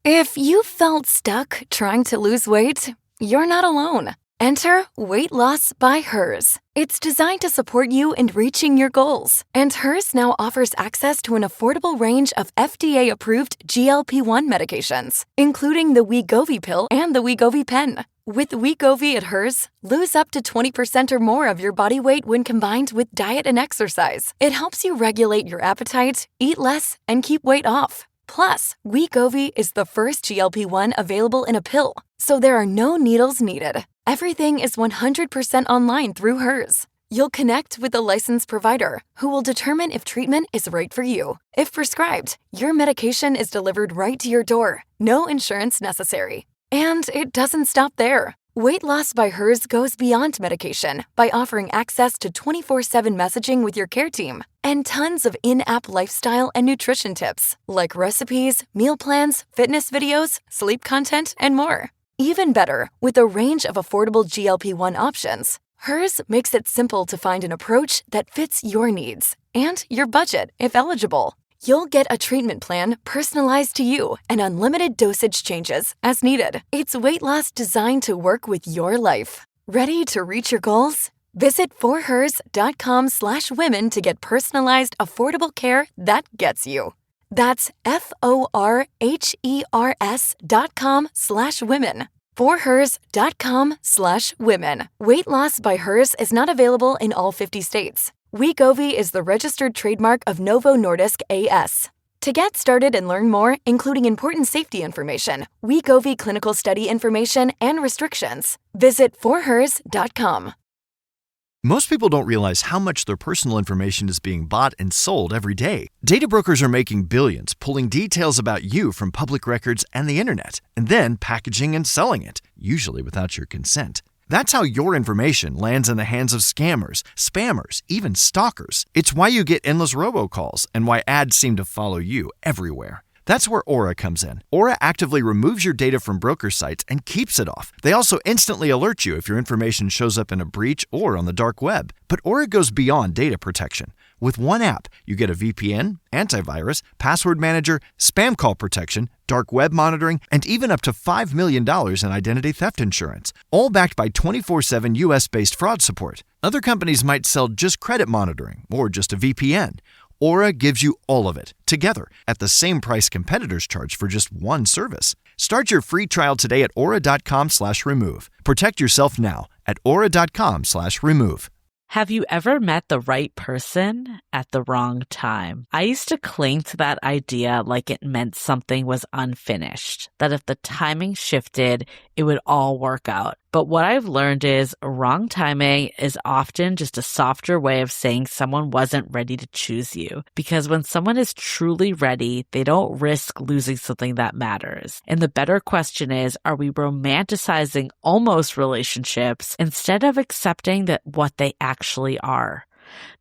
If you felt stuck trying to lose weight, you're not alone. Enter Weight Loss by Hers. It's designed to support you in reaching your goals. And Hers now offers access to an affordable range of FDA-approved GLP-1 medications, including the Wegovy pill and the Wegovy pen. With Wegovy at Hers, lose up to 20% or more of your body weight when combined with diet and exercise. It helps you regulate your appetite, eat less, and keep weight off. Plus, Wegovy is the first GLP-1 available in a pill, so there are no needles needed. Everything is 100% online through Hers. You'll connect with a licensed provider who will determine if treatment is right for you. If prescribed, your medication is delivered right to your door. No insurance necessary. And it doesn't stop there. Weight Loss by Hers goes beyond medication by offering access to 24/7 messaging with your care team and tons of in-app lifestyle and nutrition tips like recipes, meal plans, fitness videos, sleep content, and more. Even better, with a range of affordable GLP-1 options, Hers makes it simple to find an approach that fits your needs and your budget if eligible. You'll get a treatment plan personalized to you and unlimited dosage changes as needed. It's weight loss designed to work with your life. Ready to reach your goals? Visit forhers.com/women to get personalized, affordable care that gets you. That's forhers.com/women. forhers.com/women. Weight Loss by Hers is not available in all 50 states. Wegovy is the registered trademark of Novo Nordisk A.S. To get started and learn more, including important safety information, Wegovy clinical study information, and restrictions, visit forhers.com. Most people don't realize how much their personal information is being bought and sold every day. Data brokers are making billions pulling details about you from public records and the internet, and then packaging and selling it, usually without your consent. That's how your information lands in the hands of scammers, spammers, even stalkers. It's why you get endless robocalls and why ads seem to follow you everywhere. That's where Aura comes in. Aura actively removes your data from broker sites and keeps it off. They also instantly alert you if your information shows up in a breach or on the dark web. But Aura goes beyond data protection. With one app, you get a VPN, antivirus, password manager, spam call protection, dark web monitoring, and even up to $5 million in identity theft insurance, all backed by 24/7 US-based fraud support. Other companies might sell just credit monitoring or just a VPN. Aura gives you all of it, together, at the same price competitors charge for just one service. Start your free trial today at aura.com/remove. Protect yourself now at aura.com/remove. Have you ever met the right person at the wrong time? I used to cling to that idea like it meant something was unfinished, that if the timing shifted, it would all work out. But what I've learned is wrong timing is often just a softer way of saying someone wasn't ready to choose you. Because when someone is truly ready, they don't risk losing something that matters. And the better question is, are we romanticizing almost relationships instead of accepting that what they actually are?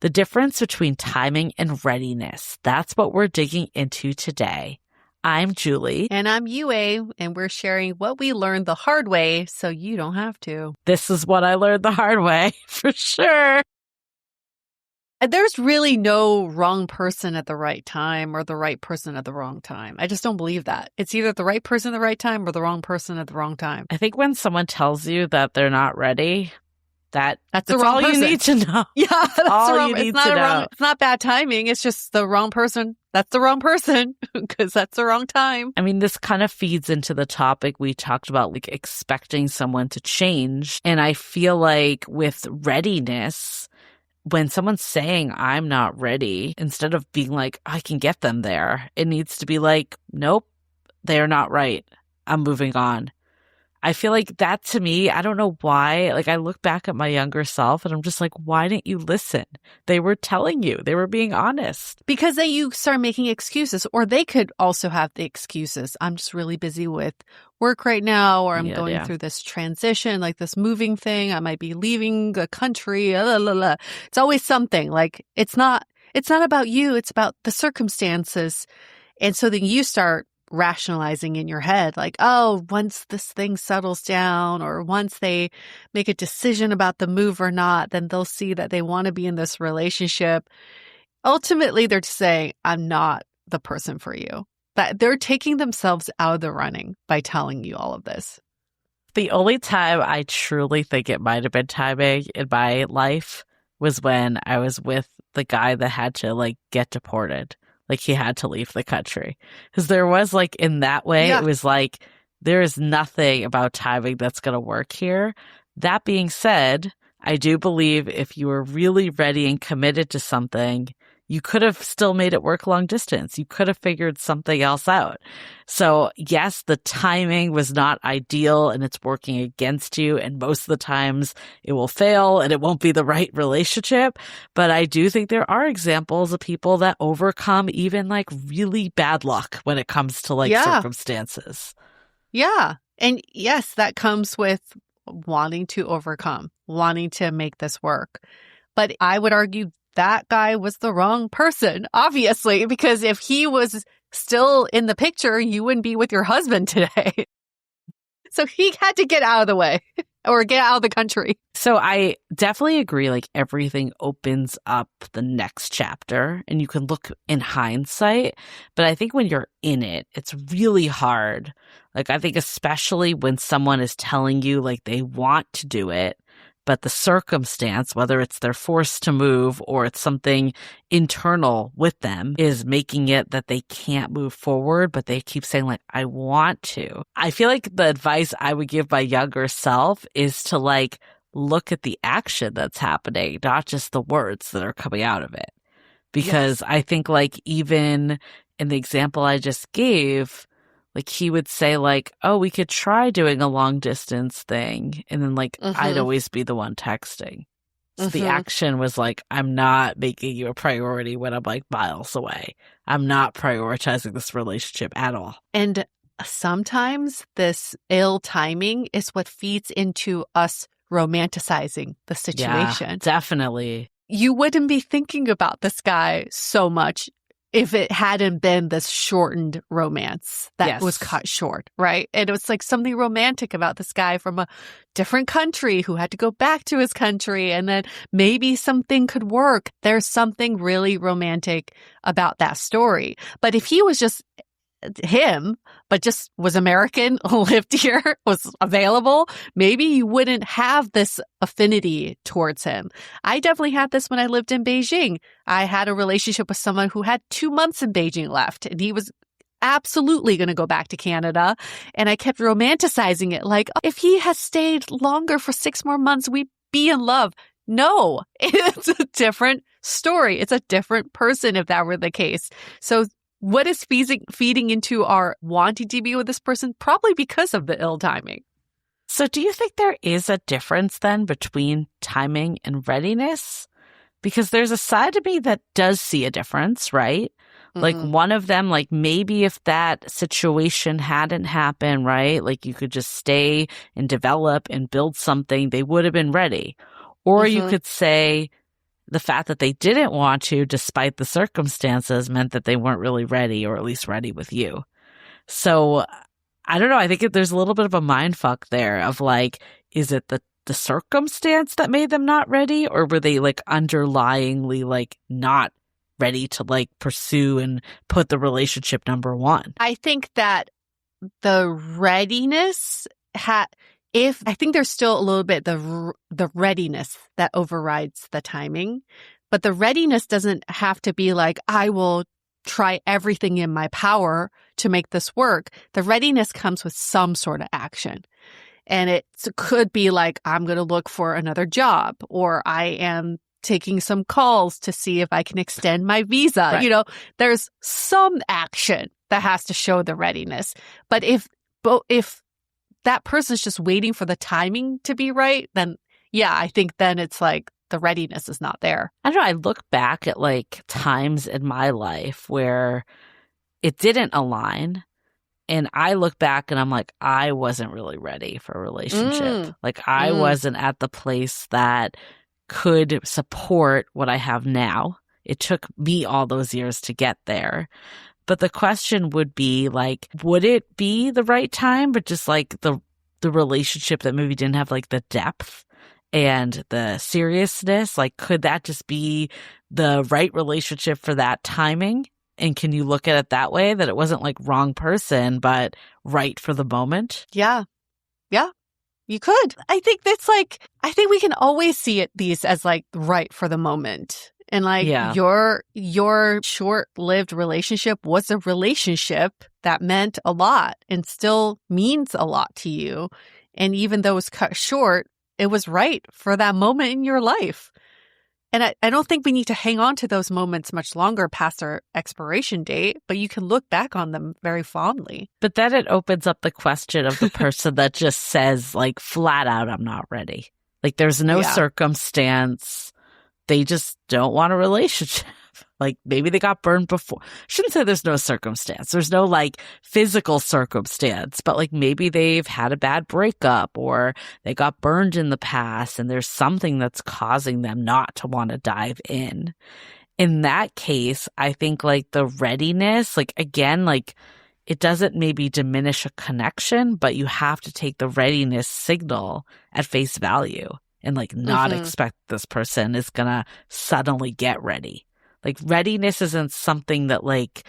The difference between timing and readiness. That's what we're digging into today. I'm Julie. And I'm Yue, and we're sharing what we learned the hard way so you don't have to. This is what I learned the hard way, for sure. There's really no wrong person at the right time or the right person at the wrong time. I just don't believe that. It's either the right person at the right time or the wrong person at the wrong time. I think when someone tells you that they're not ready, that's the wrong all person. You need to know. Yeah, that's all the wrong, you need it's to know. Wrong, it's not bad timing. It's just the wrong person. That's the wrong person because that's the wrong time. I mean, this kind of feeds into the topic we talked about, like expecting someone to change. And I feel like with readiness, when someone's saying, I'm not ready, instead of being like, I can get them there, it needs to be like, nope, they're not right. I'm moving on. I feel like that to me, I don't know why. Like I look back at my younger self and I'm just like, why didn't you listen? They were telling you, they were being honest. Because then you start making excuses, or they could also have the excuses. I'm just really busy with work right now, or I'm going through this transition, like this moving thing. I might be leaving the country. Blah, blah, blah. It's always something like it's not about you. It's about the circumstances. And so then you start rationalizing in your head like, oh, once this thing settles down or once they make a decision about the move or not, then they'll see that they want to be in this relationship. Ultimately, they're saying, I'm not the person for you. that they're taking themselves out of the running by telling you all of this. The only time I truly think it might have been timing in my life was when I was with the guy that had to like get deported. Like he had to leave the country. Because there was like in that way, It was like, there is nothing about timing that's going to work here. That being said, I do believe if you were really ready and committed to something, you could have still made it work long distance. You could have figured something else out. So yes, the timing was not ideal and it's working against you. And most of the times it will fail and it won't be the right relationship. But I do think there are examples of people that overcome even like really bad luck when it comes to like circumstances. Yeah. And yes, that comes with wanting to overcome, wanting to make this work. But I would argue that guy was the wrong person, obviously, because if he was still in the picture, you wouldn't be with your husband today. So he had to get out of the way or get out of the country. So I definitely agree, like everything opens up the next chapter and you can look in hindsight. But I think when you're in it, it's really hard. Like I think especially when someone is telling you like they want to do it, but the circumstance, whether it's they're forced to move or it's something internal with them, is making it that they can't move forward, but they keep saying like, I want to. I feel like the advice I would give my younger self is to like look at the action that's happening, not just the words that are coming out of it. Because I think like even in the example I just gave, like he would say like, oh, we could try doing a long distance thing. And then like, I'd always be the one texting. So the action was like, I'm not making you a priority when I'm like miles away. I'm not prioritizing this relationship at all. And sometimes this ill timing is what feeds into us romanticizing the situation. Yeah, definitely. You wouldn't be thinking about this guy so much if it hadn't been this shortened romance that was cut short, right? And it was like something romantic about this guy from a different country who had to go back to his country and then maybe something could work. There's something really romantic about that story. But if he was just him, but just was American, lived here, was available, maybe you wouldn't have this affinity towards him. I definitely had this when I lived in Beijing. I had a relationship with someone who had 2 months in Beijing left, and he was absolutely going to go back to Canada. And I kept romanticizing it like, if he has stayed longer for 6 more months, we'd be in love. No, it's a different story. It's a different person if that were the case. So what is feeding into our wanting to be with this person? Probably because of the ill timing. So do you think there is a difference then between timing and readiness? Because there's a side of me that does see a difference, right? Like one of them, like maybe if that situation hadn't happened, right? Like you could just stay and develop and build something, they would have been ready. Or you could say, the fact that they didn't want to, despite the circumstances, meant that they weren't really ready, or at least ready with you. So I don't know. I think there's a little bit of a mindfuck there of like, is it the circumstance that made them not ready, or were they like underlyingly like not ready to like pursue and put the relationship number one? I think that the readiness I think there's still a little bit the readiness that overrides the timing, but the readiness doesn't have to be like, I will try everything in my power to make this work. The readiness comes with some sort of action. And it could be like, I'm going to look for another job, or I am taking some calls to see if I can extend my visa. Right. You know, there's some action that has to show the readiness. But if that person's just waiting for the timing to be right, then yeah, I think then it's like the readiness is not there. I don't know. I look back at like times in my life where it didn't align. And I look back and I'm like, I wasn't really ready for a relationship. Like I wasn't at the place that could support what I have now. It took me all those years to get there. But the question would be like, would it be the right time, but just like the relationship that maybe didn't have like the depth and the seriousness? Like, could that just be the right relationship for that timing? And can you look at it that way, that it wasn't like wrong person, but right for the moment? Yeah. Yeah. You could. I think we can always see these as like right for the moment. And like your short-lived relationship was a relationship that meant a lot and still means a lot to you. And even though it was cut short, it was right for that moment in your life. And I don't think we need to hang on to those moments much longer past their expiration date, but you can look back on them very fondly. But then it opens up the question of the person that just says like flat out, I'm not ready. Like there's no circumstance. They just don't want a relationship. Like maybe they got burned before. Shouldn't say there's no circumstance. There's no like physical circumstance, but like maybe they've had a bad breakup or they got burned in the past and there's something that's causing them not to want to dive in. In that case, I think like the readiness, like again, like it doesn't maybe diminish a connection, but you have to take the readiness signal at face value and like not expect this person is going to suddenly get ready. Like readiness isn't something that like,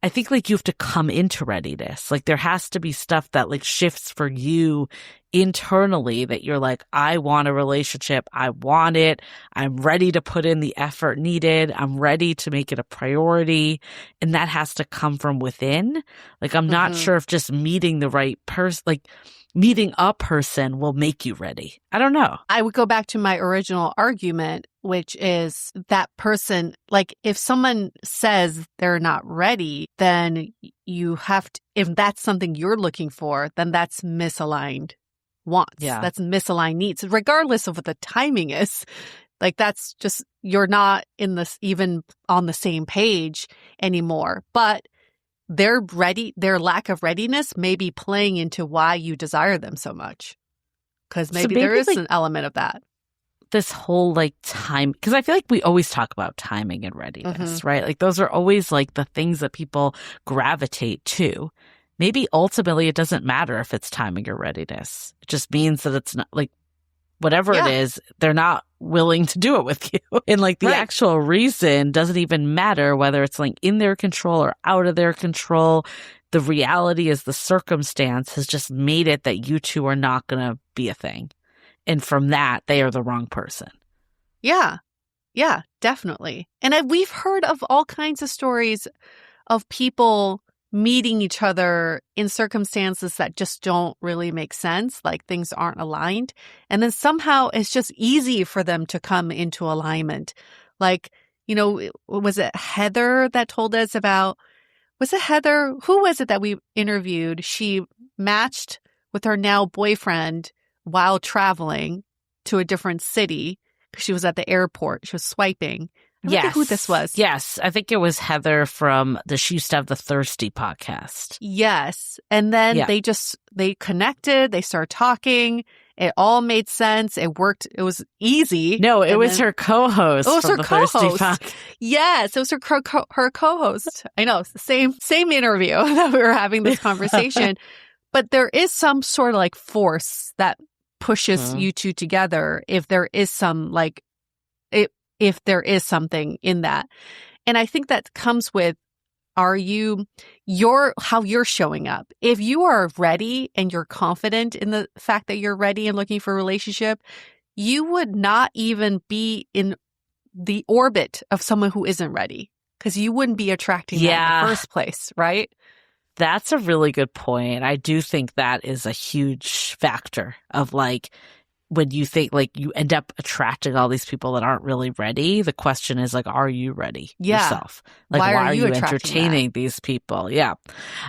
I think like you have to come into readiness. Like there has to be stuff that like shifts for you internally that you're like, I want a relationship. I want it. I'm ready to put in the effort needed. I'm ready to make it a priority. And that has to come from within. Like, I'm not sure if just meeting the right person, like meeting a person will make you ready. I don't know. I would go back to my original argument, which is that person, like if someone says they're not ready, then you have to, if that's something you're looking for, then that's misaligned wants. Yeah. That's misaligned needs, regardless of what the timing is. Like that's just, you're not in this even on the same page anymore. But their lack of readiness may be playing into why you desire them so much. Because maybe there is like an element of that. This whole like time, because I feel like we always talk about timing and readiness, right? Like those are always like the things that people gravitate to. Maybe ultimately it doesn't matter if it's timing or readiness. It just means that it's not like whatever it is, they're not willing to do it with you. And like the actual reason doesn't even matter whether it's like in their control or out of their control. The reality is the circumstance has just made it that you two are not going to be a thing. And from that, they are the wrong person. Yeah. Yeah, definitely. And we've heard of all kinds of stories of people meeting each other in circumstances that just don't really make sense, like things aren't aligned. And then somehow it's just easy for them to come into alignment. Like, you know, was it Heather that told us about, was it Heather? Who was it that we interviewed? She matched with her now boyfriend while traveling to a different city because she was at the airport. She was swiping. I don't know who this was. Yes. I think it was Heather from She Used to Have the Thirsty podcast. Yes. And then they connected. They started talking. It all made sense. It worked. It was easy. No, it was her co-host. It was her co-host. Yes, it was her co-host. I know. Same interview that we were having this conversation. But there is some sort of like force that pushes you two together if there is some like if there is something in that. And I think that comes with how you're showing up. If you are ready and you're confident in the fact that you're ready and looking for a relationship, you would not even be in the orbit of someone who isn't ready because you wouldn't be attracting that in the first place, right? That's a really good point. I do think that is a huge factor of like, when you think like you end up attracting all these people that aren't really ready, the question is like, are you ready yourself? Like, why are you entertaining these people? Yeah.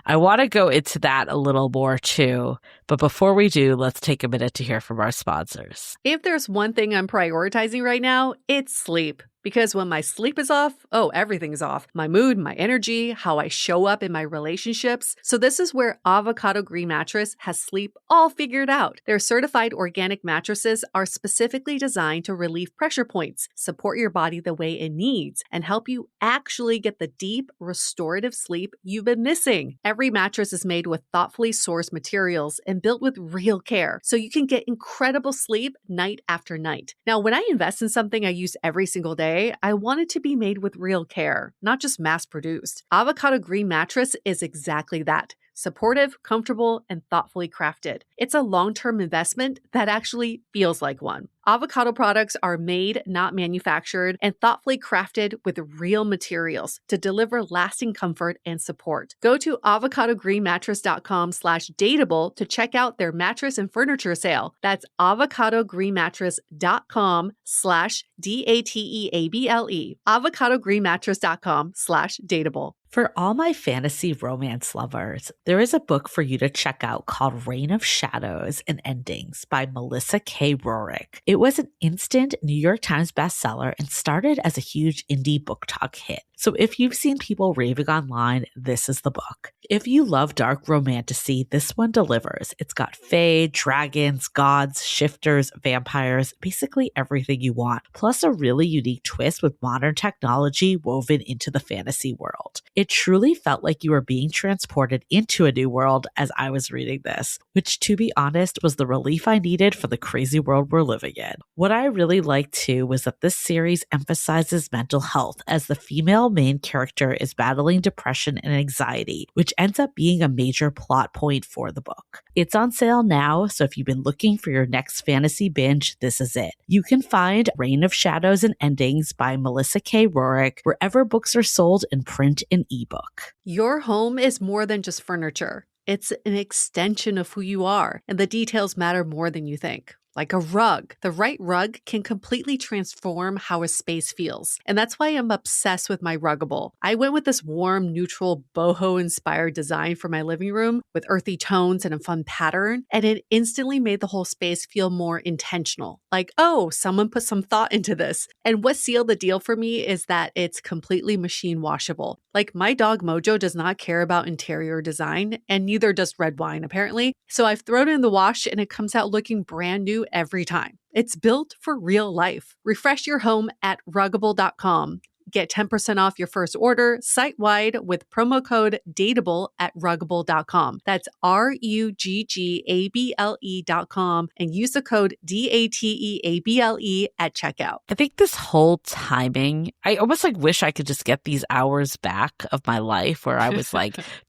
I want to go into that a little more too. But before we do, let's take a minute to hear from our sponsors. If there's one thing I'm prioritizing right now, it's sleep. Because when my sleep is off, everything's off. My mood, my energy, how I show up in my relationships. So this is where Avocado Green Mattress has sleep all figured out. Their certified organic mattresses are specifically designed to relieve pressure points, support your body the way it needs, and help you actually get the deep, restorative sleep you've been missing. Every mattress is made with thoughtfully sourced materials and built with real care, so you can get incredible sleep night after night. Now, when I invest in something I use every single day, say, I want it to be made with real care, not just mass-produced. Avocado Green Mattress is exactly that. Supportive, comfortable, and thoughtfully crafted. It's a long-term investment that actually feels like one. Avocado products are made, not manufactured, and thoughtfully crafted with real materials to deliver lasting comfort and support. Go to avocadogreenmattress.com/dateable to check out their mattress and furniture sale. That's avocadogreenmattress.com/DATEABLE. avocadogreenmattress.com/dateable. For all my fantasy romance lovers, there is a book for you to check out called Reign of Shadows and Endings by Melissa K. Rorick. It was an instant New York Times bestseller and started as a huge indie book talk hit. So if you've seen people raving online, this is the book. If you love dark romantasy, this one delivers. It's got fae, dragons, gods, shifters, vampires, basically everything you want, plus a really unique twist with modern technology woven into the fantasy world. It truly felt like you were being transported into a new world as I was reading this, which to be honest was the relief I needed for the crazy world we're living in. What I really liked too was that this series emphasizes mental health as the female main character is battling depression and anxiety, which ends up being a major plot point for the book. It's on sale now, so if you've been looking for your next fantasy binge, this is it. You can find Reign of Shadows and Endings by Melissa K. Rorick wherever books are sold in print and ebook. Your home is more than just furniture. It's an extension of who you are, and the details matter more than you think. Like a rug. The right rug can completely transform how a space feels. And that's why I'm obsessed with my Ruggable. I went with this warm, neutral, boho-inspired design for my living room with earthy tones and a fun pattern. And it instantly made the whole space feel more intentional. Like, oh, someone put some thought into this. And what sealed the deal for me is that it's completely machine washable. Like my dog Mojo does not care about interior design, and neither does Red Wine apparently. So I've thrown it in the wash and it comes out looking brand new every time. It's built for real life. Refresh your home at Ruggable.com. Get 10% off your first order site-wide with promo code DATEABLE at Ruggable.com. That's RUGGABLE.com and use the code DATEABLE at checkout. I think this whole timing, I almost wish I could just get these hours back of my life where I was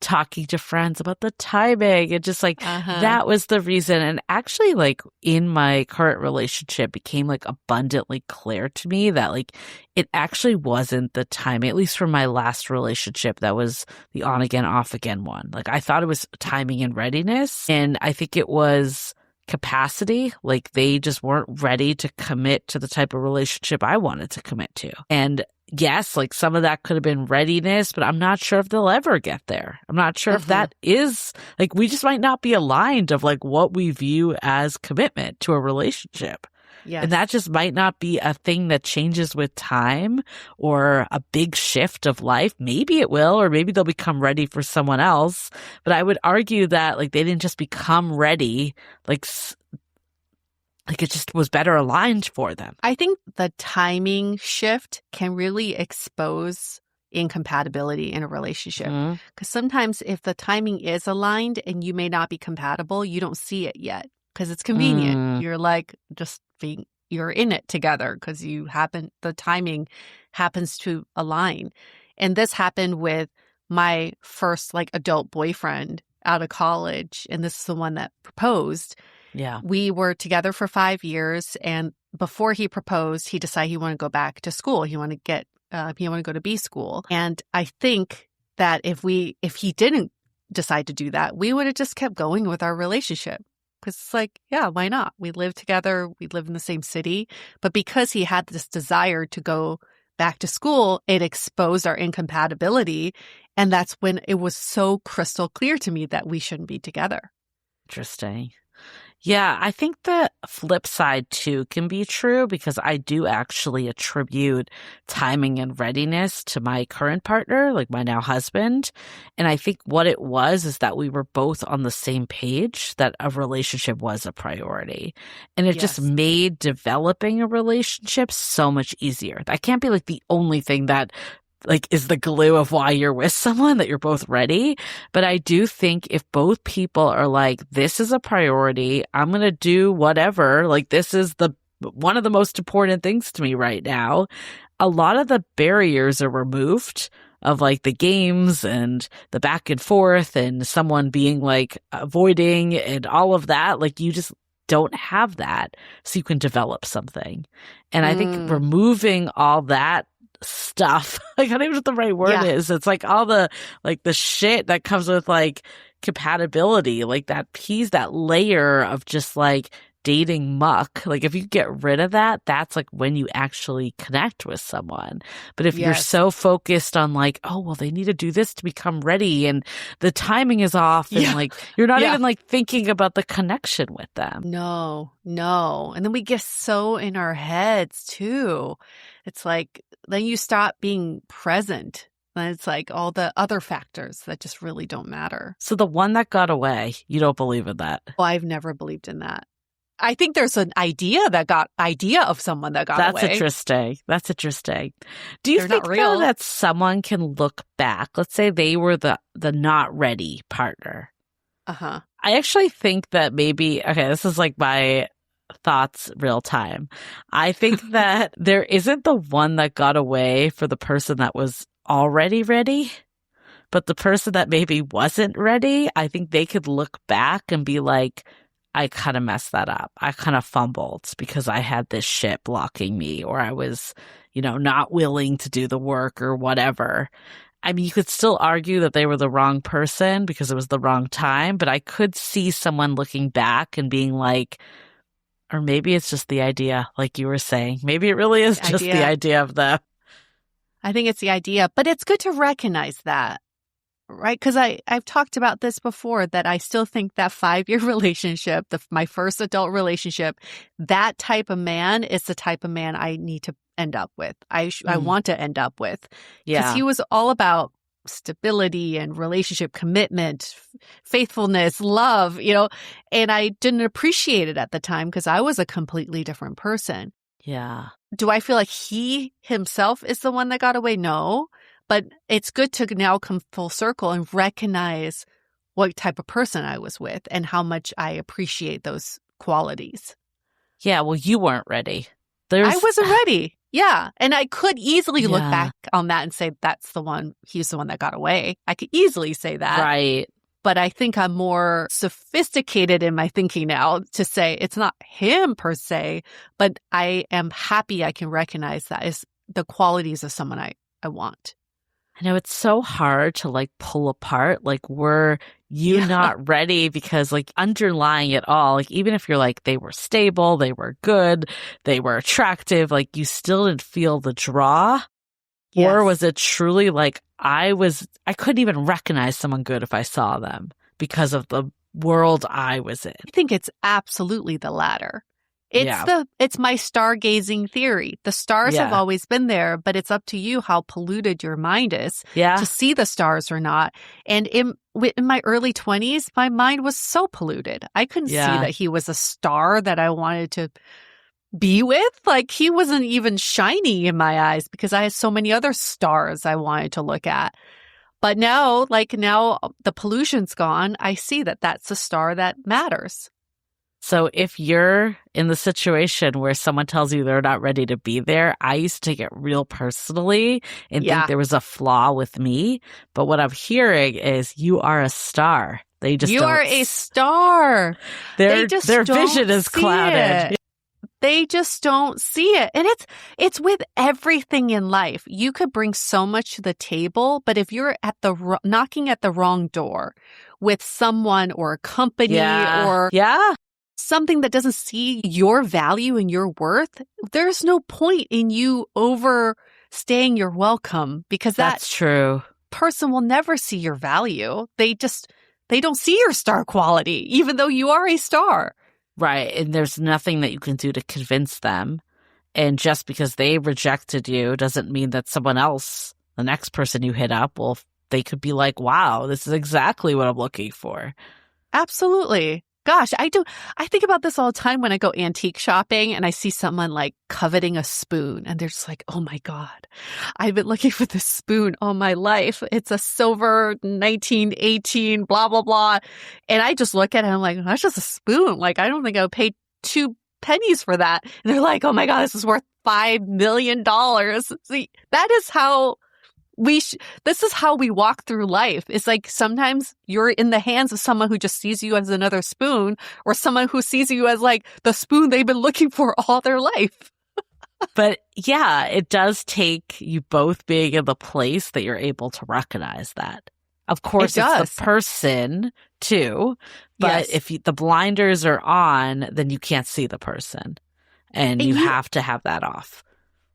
talking to friends about the timing and just that was the reason. And actually in my current relationship became abundantly clear to me that it actually wasn't the timing, at least for my last relationship that was the on again, off again one. I thought it was timing and readiness. And I think it was capacity. They just weren't ready to commit to the type of relationship I wanted to commit to. And yes, some of that could have been readiness, but I'm not sure if they'll ever get there. I'm not sure if that is, we just might not be aligned of what we view as commitment to a relationship. Yes. And that just might not be a thing that changes with time or a big shift of life. Maybe it will, or maybe they'll become ready for someone else. But I would argue that they didn't just become ready, it just was better aligned for them. I think the timing shift can really expose incompatibility in a relationship. Because sometimes if the timing is aligned and you may not be compatible, you don't see it yet because it's convenient. You're you're in it together because the timing happens to align. And this happened with my first adult boyfriend out of college. And this is the one that proposed. Yeah. We were together for 5 years. And before he proposed, he decided he wanted to go back to school. He wanted to go to B school. And I think that if he didn't decide to do that, we would have just kept going with our relationship. Because it's why not? We live together. We live in the same city. But because he had this desire to go back to school, it exposed our incompatibility. And that's when it was so crystal clear to me that we shouldn't be together. Interesting. Yeah, I think the flip side too can be true because I do actually attribute timing and readiness to my current partner, my now husband. And I think what it was is that we were both on the same page that a relationship was a priority. And it just made developing a relationship so much easier. That can't be the only thing that is the glue of why you're with someone, that you're both ready. But I do think if both people are this is a priority, I'm going to do whatever, this is one of the most important things to me right now. a lot of the barriers are removed of like the games and the back and forth and someone being like avoiding and all of that. Like you just don't have that. So you can develop something. And I think removing all that stuff, like I don't even know what the right word is. It's like all the like the shit that comes with like compatibility, like that layer of just like dating muck. Like if you get rid of that, that's like when you actually connect with someone. But if you're so focused on like, oh, well, they need to do this to become ready and the timing is off and like you're not even like thinking about the connection with them. No. And then we get so in our heads too. It's like then you stop being present. And it's like all the other factors that just really don't matter. So the one that got away, you don't believe in that? Well, I've never believed in that. I think there's an idea of someone that got away. That's interesting. Do you think though that someone can look back? Let's say they were the not ready partner. Uh-huh. I actually think that maybe, okay, this is like my thoughts real time. I think that there isn't the one that got away for the person that was already ready, but the person that maybe wasn't ready, I think they could look back and be like, I kind of messed that up. I kind of fumbled because I had this shit blocking me, or I was, not willing to do the work or whatever. I mean, you could still argue that they were the wrong person because it was the wrong time, but I could see someone looking back and being like, or maybe it's just the idea, like you were saying. Maybe it really is just the idea of them. I think it's the idea, but it's good to recognize that. Right? Because I've talked about this before, that I still think that 5-year relationship, my first adult relationship, that type of man is the type of man I need to end up with. I want to end up with. Because he was all about stability and relationship commitment, faithfulness, love, and I didn't appreciate it at the time because I was a completely different person. Yeah. Do I feel like he himself is the one that got away? No. But it's good to now come full circle and recognize what type of person I was with and how much I appreciate those qualities. Yeah, well, you weren't ready. I wasn't ready. Yeah. And I could easily look back on that and say, that's the one, he's the one that got away. I could easily say that. Right. But I think I'm more sophisticated in my thinking now to say it's not him per se, but I am happy I can recognize that as the qualities of someone I want. I know it's so hard to like pull apart. Like, were you not ready? Because like underlying it all, like even if you're like, they were stable, they were good, they were attractive, like you still didn't feel the draw. Yes. Or was it truly like I couldn't even recognize someone good if I saw them because of the world I was in? I think it's absolutely the latter. It's my stargazing theory. The stars have always been there, but it's up to you how polluted your mind is to see the stars or not. And in my early 20s, my mind was so polluted. I couldn't see that he was a star that I wanted to be with. Like he wasn't even shiny in my eyes because I had so many other stars I wanted to look at. But now the pollution's gone. I see that that's a star that matters. So if you're in the situation where someone tells you they're not ready to be there, I used to get real personally and think there was a flaw with me. But what I'm hearing is you are a star. You are a star. Their vision is clouded. They just don't see it. And it's with everything in life. You could bring so much to the table, but if you're knocking at the wrong door with someone or a company or something that doesn't see your value and your worth, there's no point in you overstaying your welcome because that's true. Person will never see your value. They don't see your star quality, even though you are a star. Right. And there's nothing that you can do to convince them. And just because they rejected you doesn't mean that someone else, the next person you hit up, they could be like, wow, this is exactly what I'm looking for. Absolutely. Gosh, I think about this all the time when I go antique shopping and I see someone like coveting a spoon and they're just like, oh my God, I've been looking for this spoon all my life. It's a silver 1918, blah, blah, blah. And I just look at it and I'm like, that's just a spoon. Like, I don't think I would pay 2 pennies for that. And they're like, oh my God, this is worth $5 million. See, that is how this is how we walk through life. It's like sometimes you're in the hands of someone who just sees you as another spoon, or someone who sees you as like the spoon they've been looking for all their life. But yeah, it does take you both being in the place that you're able to recognize that. Of course, it's the person too, but if the blinders are on, then you can't see the person, and you have to have that off.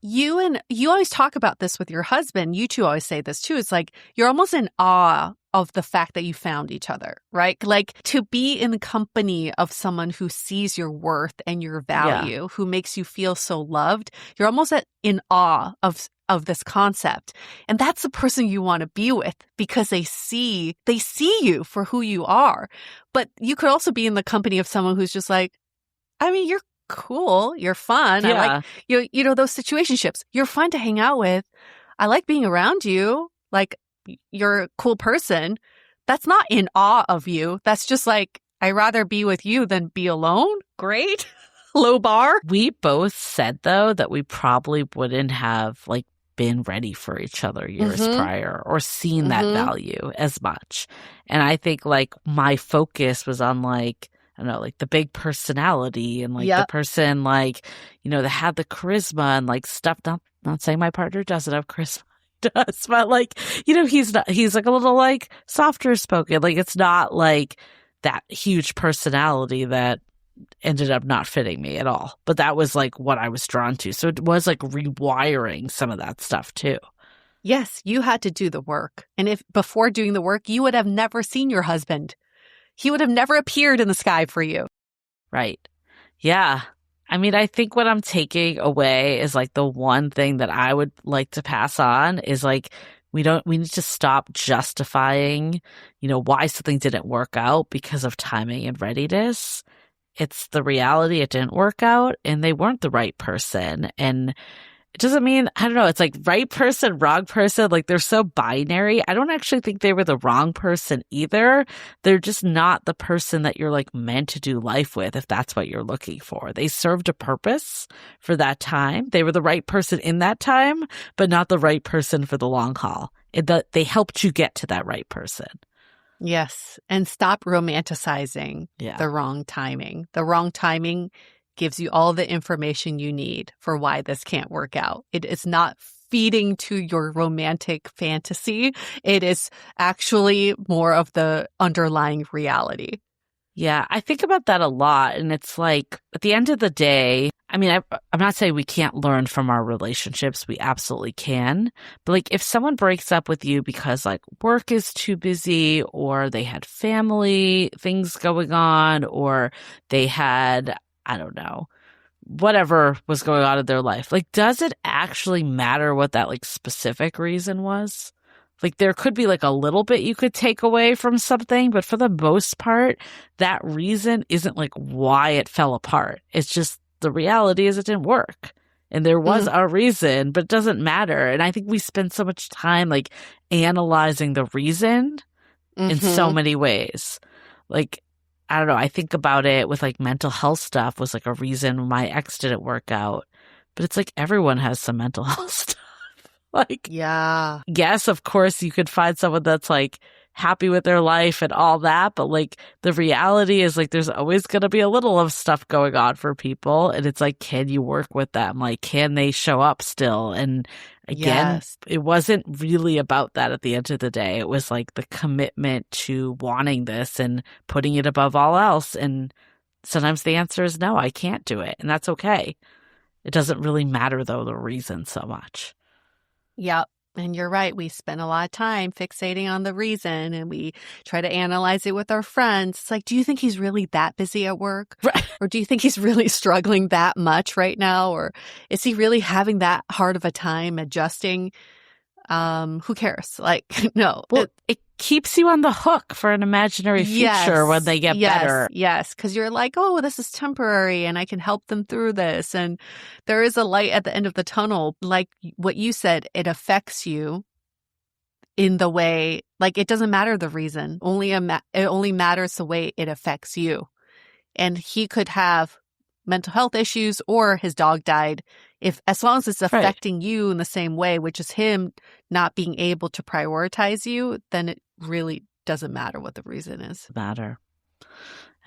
You always talk about this with your husband. You two always say this too. It's like you're almost in awe of the fact that you found each other, right? Like to be in the company of someone who sees your worth and your value, who makes you feel so loved. You're almost in awe of this concept. And that's the person you want to be with because they see you for who you are. But you could also be in the company of someone who's just like, I mean, you're cool. You're fun. I like, you know, those situationships. You're fun to hang out with. I like being around you. Like, you're a cool person. That's not in awe of you. That's just like, I'd rather be with you than be alone. Great. Low bar. We both said, though, that we probably wouldn't have like been ready for each other years prior or seen that value as much. And I think like my focus was on like, I don't know, like the big personality and like the person like, you know, that had the charisma and like stuff. Not saying my partner doesn't have charisma, does, but like, you know, he's like a little like softer spoken. Like it's not like that huge personality that ended up not fitting me at all. But that was like what I was drawn to. So it was like rewiring some of that stuff too. Yes, you had to do the work. And if before doing the work, you would have never seen your husband. He would have never appeared in the sky for you. Right. Yeah. I mean, I think what I'm taking away is like the one thing that I would like to pass on is like, we need to stop justifying, you know, why something didn't work out because of timing and readiness. It's the reality it didn't work out and they weren't the right person. And it doesn't mean, I don't know, it's like right person, wrong person. Like they're so binary. I don't actually think they were the wrong person either. They're just not the person that you're like meant to do life with if that's what you're looking for. They served a purpose for that time. They were the right person in that time, but not the right person for the long haul. They helped you get to that right person. Yes. And stop romanticizing the wrong timing. The wrong timing gives you all the information you need for why this can't work out. It is not feeding to your romantic fantasy. It is actually more of the underlying reality. Yeah, I think about that a lot. And it's like, at the end of the day, I mean, I'm not saying we can't learn from our relationships. We absolutely can. But like, if someone breaks up with you because like work is too busy or they had family things going on or they had, I don't know, whatever was going on in their life. Like, does it actually matter what that like specific reason was? Like, there could be like a little bit you could take away from something, but for the most part, that reason isn't like why it fell apart. It's just the reality is it didn't work. And there was a reason, but it doesn't matter. And I think we spend so much time like analyzing the reason in so many ways. Like, I don't know, I think about it with like mental health stuff was like a reason my ex didn't work out. But it's like everyone has some mental health stuff. Like, yes, of course, you could find someone that's like happy with their life and all that. But like the reality is like there's always going to be a little of stuff going on for people. And it's like, can you work with them? Like, can they show up still? And again, it wasn't really about that at the end of the day. It was like the commitment to wanting this and putting it above all else. And sometimes the answer is no, I can't do it. And that's okay. It doesn't really matter, though, the reason so much. Yep. And you're right. We spend a lot of time fixating on the reason and we try to analyze it with our friends. It's like, do you think he's really that busy at work? Right. Or do you think he's really struggling that much right now? Or is he really having that hard of a time adjusting? Who cares? Like, no. Well, it keeps you on the hook for an imaginary future when they get better. Yes, because you're like, oh, this is temporary and I can help them through this. And there is a light at the end of the tunnel. Like what you said, it affects you in the way, like it doesn't matter the reason. It only matters the way it affects you. And he could have mental health issues or his dog died as long as it's affecting you in the same way, which is him not being able to prioritize you, then it really doesn't matter what the reason is.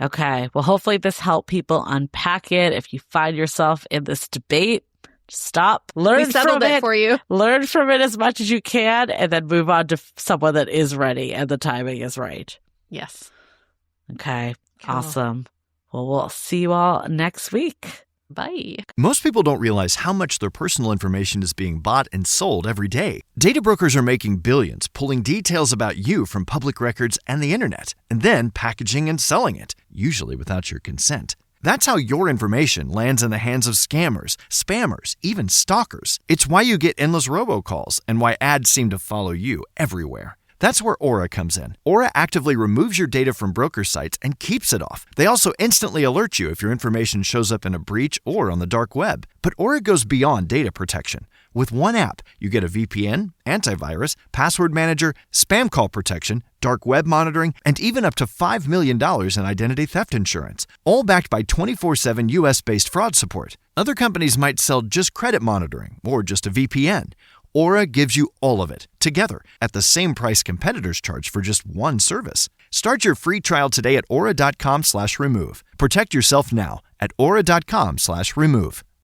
Okay. Well, hopefully this helped people unpack it. If you find yourself in this debate, stop. Learn we settled from it for you. Learn from it as much as you can, and then move on to someone that is ready and the timing is right. Yes. Okay. Cool. Awesome. Well, we'll see you all next week. Bye. Most people don't realize how much their personal information is being bought and sold every day. Data brokers are making billions, pulling details about you from public records and the internet, and then packaging and selling it, usually without your consent. That's how your information lands in the hands of scammers, spammers, even stalkers. It's why you get endless robocalls and why ads seem to follow you everywhere. That's where Aura comes in. Aura actively removes your data from broker sites and keeps it off. They also instantly alert you if your information shows up in a breach or on the dark web. But Aura goes beyond data protection. With one app, you get a VPN, antivirus, password manager, spam call protection, dark web monitoring, and even up to $5 million in identity theft insurance. All backed by 24/7 US-based fraud support. Other companies might sell just credit monitoring or just a VPN. Aura gives you all of it, together, at the same price competitors charge for just one service. Start your free trial today at aura.com/remove. Protect yourself now at aura.com/remove.